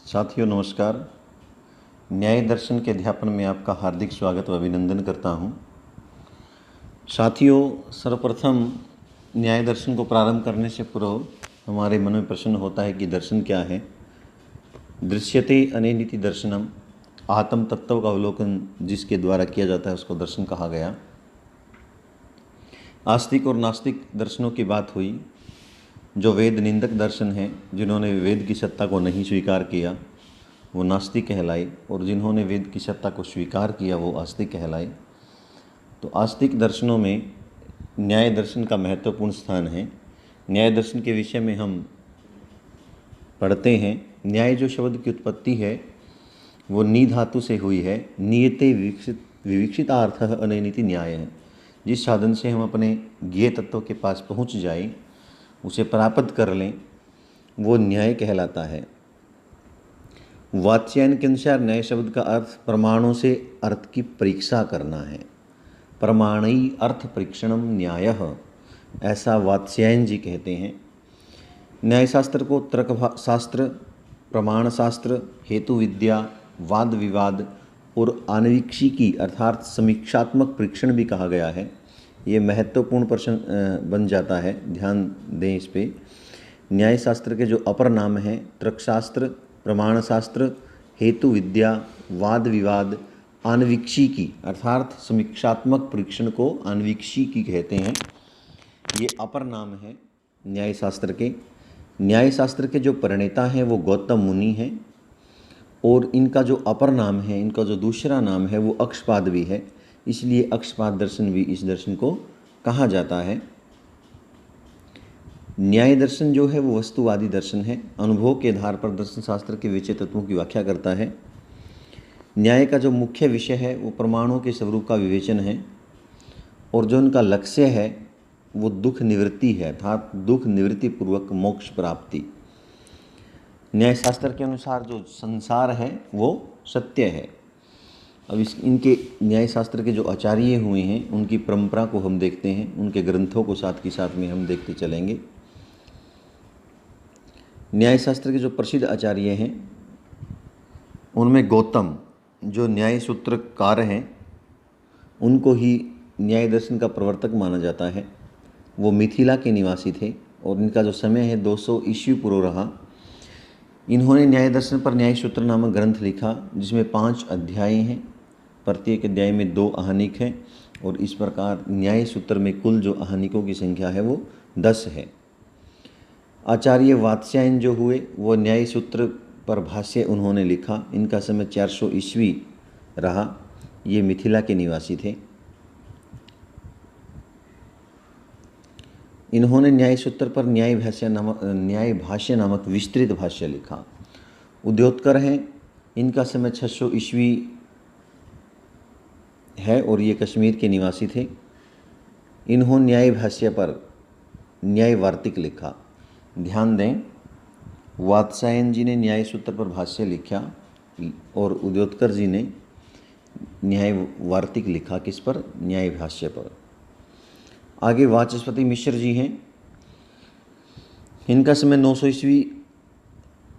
साथियों नमस्कार। न्याय दर्शन के अध्यापन में आपका हार्दिक स्वागत व अभिनंदन करता हूं। साथियों, सर्वप्रथम न्याय दर्शन को प्रारंभ करने से पूर्व हमारे मन में प्रश्न होता है कि दर्शन क्या है। दृश्यते अनेनिति दर्शनम, आत्म तत्व का अवलोकन जिसके द्वारा किया जाता है उसको दर्शन कहा गया। आस्तिक और नास्तिक दर्शनों की बात हुई। जो वेद निंदक दर्शन हैं, जिन्होंने वेद की सत्ता को नहीं स्वीकार किया, वो नास्तिक कहलाए, और जिन्होंने वेद की सत्ता को स्वीकार किया वो आस्तिक कहलाए। तो आस्तिक दर्शनों में न्याय दर्शन का महत्वपूर्ण स्थान है। न्याय दर्शन के विषय में हम पढ़ते हैं। न्याय जो शब्द की उत्पत्ति है वो नी धातु से हुई है। नियते विवक्षितार्थः अनेनिति न्याय है। जिस साधन से हम अपने ज्ञेय तत्व के पास पहुंच जाएं, उसे प्राप्त कर लें, वो न्याय कहलाता है। वात्स्यायन के अनुसार न्याय शब्द का अर्थ प्रमाणों से अर्थ की परीक्षा करना है। प्रमाणई अर्थ परीक्षणम न्यायः, ऐसा वात्स्यायन जी कहते हैं। न्याय शास्त्र को तर्क शास्त्र, प्रमाण शास्त्र, हेतु विद्या, वाद विवाद और आन्वीक्षिकी अर्थात समीक्षात्मक परीक्षण भी कहा गया है। ये महत्वपूर्ण प्रश्न बन जाता है, ध्यान दें इस पे। न्याय शास्त्र के जो अपर नाम हैं तर्कशास्त्र, प्रमाण शास्त्र, हेतु विद्या, वाद विवाद, आन्वीक्षिकी अर्थात समीक्षात्मक परीक्षण को आन्वीक्षिकी कहते हैं। ये अपर नाम है न्याय शास्त्र के। न्याय शास्त्र के जो प्रणेता हैं वो गौतम मुनि हैं, और इनका जो अपर नाम है, इनका जो दूसरा नाम है वो अक्षपाद भी है। इसलिए अक्षपाद दर्शन भी इस दर्शन को कहा जाता है। न्याय दर्शन जो है वो वस्तुवादी दर्शन है। अनुभव के आधार पर दर्शन शास्त्र के विषय तत्वों की व्याख्या करता है। न्याय का जो मुख्य विषय है वो प्रमाणों के स्वरूप का विवेचन है, और जो उनका लक्ष्य है वो दुख निवृत्ति है, अर्थात दुख निवृत्ति पूर्वक मोक्ष प्राप्ति। न्याय शास्त्र के अनुसार जो संसार है वो सत्य है। अब इनके न्याय शास्त्र के जो आचार्य हुए हैं उनकी परंपरा को हम देखते हैं, उनके ग्रंथों को साथ के साथ में हम देखते चलेंगे। न्याय शास्त्र के जो प्रसिद्ध आचार्य हैं उनमें गौतम जो न्याय सूत्रकार हैं, उनको ही न्याय दर्शन का प्रवर्तक माना जाता है। वो मिथिला के निवासी थे और इनका जो समय है 200 ईस्वी पूर्व रहा। इन्होंने न्याय दर्शन पर न्याय सूत्र नामक ग्रंथ लिखा, जिसमें 5 अध्याय हैं। प्रत्येक अध्याय में 2 आहनिक हैं, और इस प्रकार न्याय सूत्र में कुल जो आहनिकों की संख्या है वो 10 है। आचार्य वात्स्यायन जो हुए वो न्याय सूत्र पर भाष्य उन्होंने लिखा। इनका समय 400 ईस्वी रहा। ये मिथिला के निवासी थे। इन्होंने न्याय सूत्र पर न्याय भाष्य नामक विस्तृत भाष्य लिखा। उद्योतकर हैं, इनका समय 600 ईस्वी है, और ये कश्मीर के निवासी थे। इन्होंने न्याय भाष्य पर न्याय वार्तिक लिखा। ध्यान दें, वात्स्यायन जी ने न्याय सूत्र पर भाष्य लिखा और उद्योतकर जी ने न्याय वार्तिक लिखा। किस पर? न्याय भाष्य पर। आगे वाचस्पति मिश्र जी हैं। इनका समय 900 ईस्वी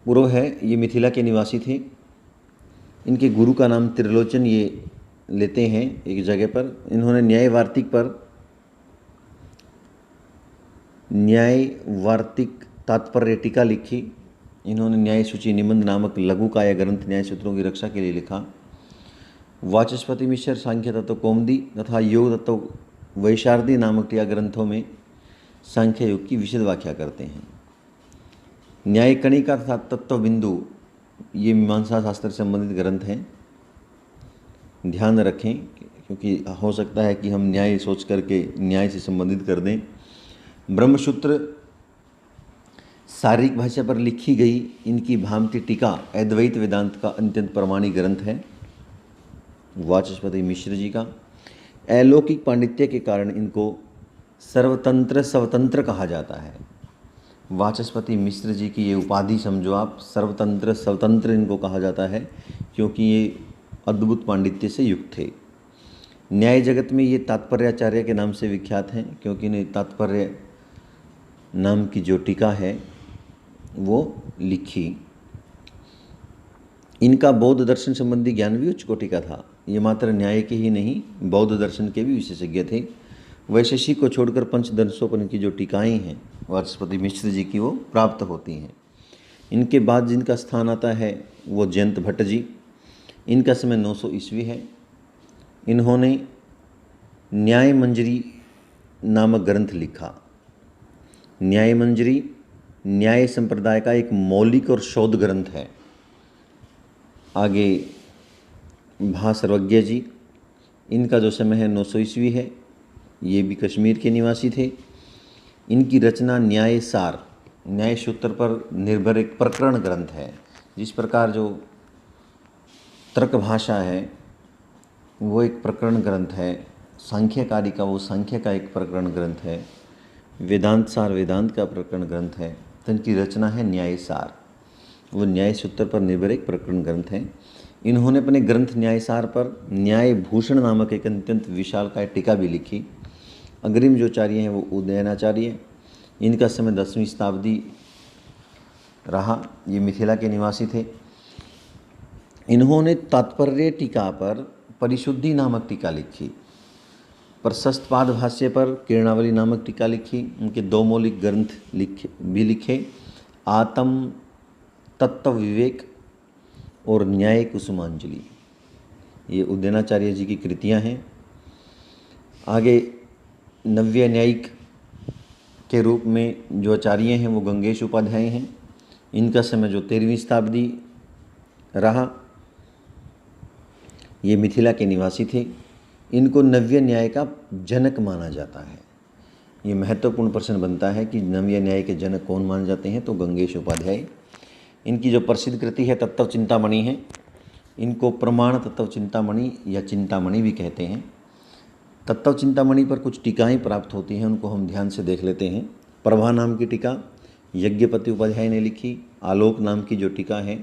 पूर्व है। ये मिथिला के निवासी थे। इनके गुरु का नाम त्रिलोचन ये लेते हैं एक जगह पर। इन्होंने न्याय वार्तिक तात्पर्य टीका लिखी। इन्होंने न्याय सूची निबंध नामक लघु काया ग्रंथ न्याय सूत्रों की रक्षा के लिए लिखा। वाचस्पति मिश्र सांख्य तत्व कौमुदी तथा योग तत्व वैशारदी नामक टीका ग्रंथों में सांख्य योग की विशद व्याख्या करते हैं। न्याय कणिका तथा तत्व बिंदु ये मीमांसा शास्त्र से संबंधित ग्रंथ हैं। ध्यान रखें, क्योंकि हो सकता है कि हम न्याय सोच करके न्याय से संबंधित कर दें। ब्रह्मसूत्र शारीरिक भाषा पर लिखी गई इनकी भामती टीका अद्वैत वेदांत का अत्यंत प्रमाणिक ग्रंथ है वाचस्पति मिश्र जी का। अलौकिक पांडित्य के कारण इनको सर्वतंत्र स्वतंत्र कहा जाता है। वाचस्पति मिश्र जी की ये उपाधि समझो आप, सर्वतंत्र स्वतंत्र इनको कहा जाता है, क्योंकि ये अद्भुत पांडित्य से युक्त थे। न्याय जगत में ये तात्पर्याचार्य के नाम से विख्यात हैं, क्योंकि इन्हें तात्पर्य नाम की जो टीका है वो लिखी। इनका बौद्ध दर्शन संबंधी ज्ञान भी उच्च कोटि का था। ये मात्र न्याय के ही नहीं, बौद्ध दर्शन के भी विशेषज्ञ थे। वैशेषिक को छोड़कर पंचदर्शोपन की जो टीकाएँ हैं वाचस्पति मिश्र जी की, वो प्राप्त होती हैं। इनके बाद जिनका स्थान आता है वो जयंत भट्ट जी। इनका समय 900 ईस्वी है। इन्होंने न्याय मंजरी नामक ग्रंथ लिखा। न्याय मंजरी न्याय संप्रदाय का एक मौलिक और शोध ग्रंथ है। आगे भा सर्वज्ञ जी, इनका जो समय है 900 ईस्वी है। ये भी कश्मीर के निवासी थे। इनकी रचना न्याय सार, न्याय सूत्र पर निर्भर एक प्रकरण ग्रंथ है। जिस प्रकार जो तर्क भाषा है वो एक प्रकरण ग्रंथ है, सांख्यकारी का वो सांख्य का एक प्रकरण ग्रंथ है, वेदांत सार वेदांत का प्रकरण ग्रंथ है, तो इनकी रचना है न्याय सार। वो न्याय सूत्र पर निर्भर एक प्रकरण ग्रंथ है। इन्होंने अपने ग्रंथ न्याय सार पर न्याय भूषण नामक एक अत्यंत विशालकाय टीका भी लिखी। अग्रिम जो आचार्य हैं वो उदयनाचार्य। इनका समय 10वीं शताब्दी रहा। ये मिथिला के निवासी थे। इन्होंने तात्पर्य टीका पर परिशुद्धि नामक टीका लिखी। प्रशस्त पाद भाष्य पर किरणावली नामक टीका लिखी। उनके 2 मौलिक ग्रंथ लिखे, आत्म तत्व विवेक और न्याय कुसुमांजलि। ये उदयनाचार्य जी की कृतियां हैं। आगे नव्य न्यायिक के रूप में जो आचार्य हैं वो गंगेश उपाध्याय हैं। इनका समय जो 13वीं शताब्दी रहा। ये मिथिला के निवासी थे। इनको नव्य न्याय का जनक माना जाता है। ये महत्वपूर्ण प्रश्न बनता है कि नव्य न्याय के जनक कौन माने जाते हैं, तो गंगेश उपाध्याय। इनकी जो प्रसिद्ध कृति है तत्व चिंतामणि है। इनको प्रमाण तत्व चिंतामणि या चिंतामणि भी कहते हैं। तत्व चिंतामणि पर कुछ टीकाएँ प्राप्त होती हैं, उनको हम ध्यान से देख लेते हैं। प्रभा नाम की टीका यज्ञपति उपाध्याय ने लिखी। आलोक नाम की जो टीका है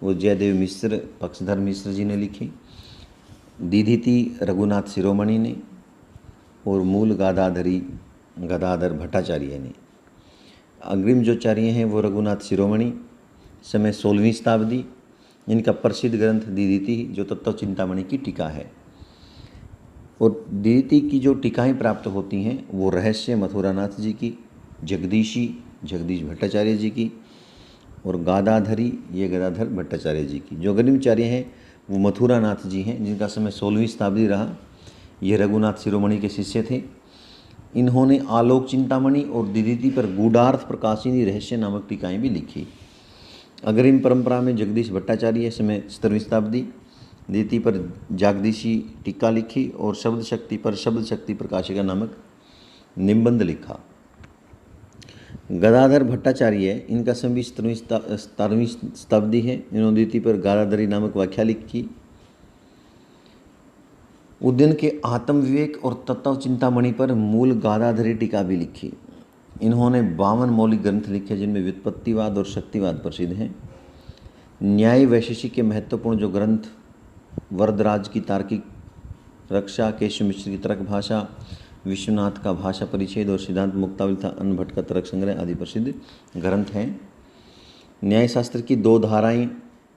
वो जयदेव मिश्र पक्षधर मिश्र जी ने लिखी। दीधिति रघुनाथ शिरोमणि ने, और मूल गादाधरी गदाधर भट्टाचार्य ने। अग्रिम जो आचार्य हैं वो रघुनाथ शिरोमणि, समय 16वीं शताब्दी। इनका प्रसिद्ध ग्रंथ दीधिति जो तत्व चिंतामणि की टीका है। और दीधिति की जो टीकाएँ प्राप्त होती हैं वो रहस्य मथुरानाथ जी की, जगदीशी जगदीश भट्टाचार्य जी की, और गादाधरी ये गदाधर भट्टाचार्य जी की। जो अग्रिम आचार्य हैं वो मथुरानाथ जी हैं, जिनका समय 16वीं शताब्दी रहा। ये रघुनाथ शिरोमणि के शिष्य थे। इन्होंने आलोक चिंतामणि और दीधिति पर गूढ़ार्थ प्रकाशिनी रहस्य नामक टीकाएँ भी लिखी। अग्रिम परंपरा में जगदीश भट्टाचार्य समय 17वीं शताब्दी दीधिति पर जागदीशी टीका लिखी और शब्द शक्ति पर शब्द शक्ति प्रकाशिका नामक निबंध लिखा। गदाधर भट्टाचार्य, इनका समय 17वीं शताब्दी है। इन्होंने दीधिति पर गादाधरी नामक व्याख्या लिखी। उदयन के आत्मविवेक और तत्व चिंतामणि पर मूल गादाधरी टीका भी लिखी। इन्होंने 52 मौलिक ग्रंथ लिखे, जिनमें व्युत्पत्तिवाद और शक्तिवाद प्रसिद्ध हैं। न्याय वैशेषिक के महत्वपूर्ण जो ग्रंथ वरदराज की तार्किक रक्षा, केशव मिश्र की तर्क भाषा, विश्वनाथ का भाषा परिच्छेद और सिद्धांत मुक्तावली तथा अन्य भट्ट का तर्क संग्रह आदि प्रसिद्ध ग्रंथ हैं। न्यायशास्त्र की 2 धाराएं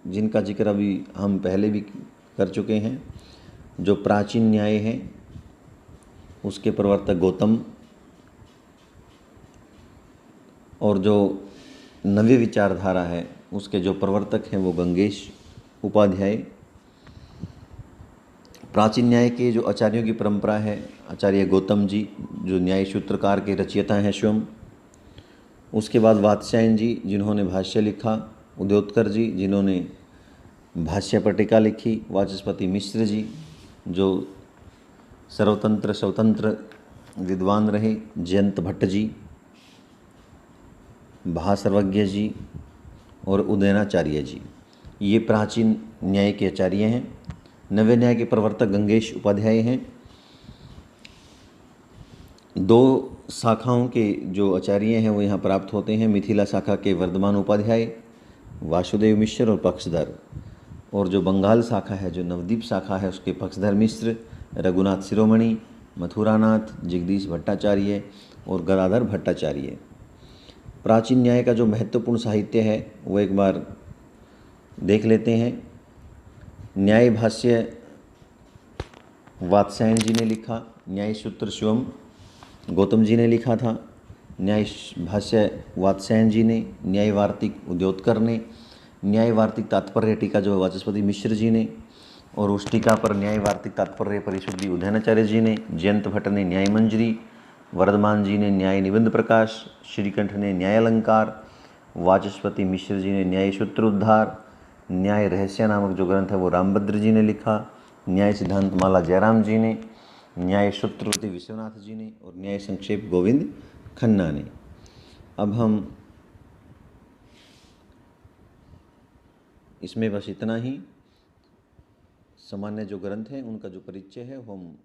जिनका जिक्र अभी हम पहले भी कर चुके हैं। जो प्राचीन न्याय है उसके प्रवर्तक गौतम, और जो नव्य विचारधारा है उसके जो प्रवर्तक हैं वो गंगेश उपाध्याय। प्राचीन न्याय के जो आचार्यों की परंपरा है, आचार्य गौतम जी जो न्याय सूत्रकार के रचयिता हैं स्वयं। उसके बाद वात्स्यायन जी जिन्होंने भाष्य लिखा, उदयोत्कर जी जिन्होंने भाष्य पर टीका लिखी, वाचस्पति मिश्र जी जो सर्वतंत्र स्वतंत्र विद्वान रहे, जयंत भट्ट जी, भा सर्वज्ञ जी और उदयनाचार्य जी, ये प्राचीन न्याय के आचार्य हैं। नव्य न्याय के प्रवर्तक गंगेश उपाध्याय हैं। 2 शाखाओं के जो आचार्य हैं वो यहाँ प्राप्त होते हैं। मिथिला शाखा के वर्धमान उपाध्याय, वासुदेव मिश्र और पक्षधर, और जो बंगाल शाखा है, जो नवद्वीप शाखा है, उसके पक्षधर मिश्र, रघुनाथ शिरोमणि, मथुरानाथ, जगदीश भट्टाचार्य और गदाधर भट्टाचार्य। प्राचीन न्याय का जो महत्वपूर्ण साहित्य है वो एक बार देख लेते हैं। न्याय भाष्य वात्स्यायन जी ने लिखा, न्याय सूत्र शिवम गौतम जी ने लिखा था, न्याय भाष्य वात्स्यायन जी ने, न्याय वार्तिक उद्योतकर ने, न्याय वार्तिक तात्पर्य टीका जो वाचस्पति मिश्र जी ने, और उस टीका पर न्याय वार्तिक तात्पर्य परिशुद्धि उदयनाचार्य जी ने, जयंत भट्ट ने न्याय मंजरी, वर्धमान जी ने न्याय निबंध प्रकाश, श्रीकंठ ने न्याय अलंकार, वाचस्पति मिश्र जी ने न्याय सूत्र उद्धार, न्याय रहस्य नामक जो ग्रंथ है वो रामभद्र जी ने लिखा, न्याय सिद्धांत माला जयराम जी ने, न्याय सूत्रवती विश्वनाथ जी ने, और न्याय संक्षेप गोविंद खन्ना ने। अब हम इसमें बस इतना ही, सामान्य जो ग्रंथ हैं उनका जो परिचय है वो हम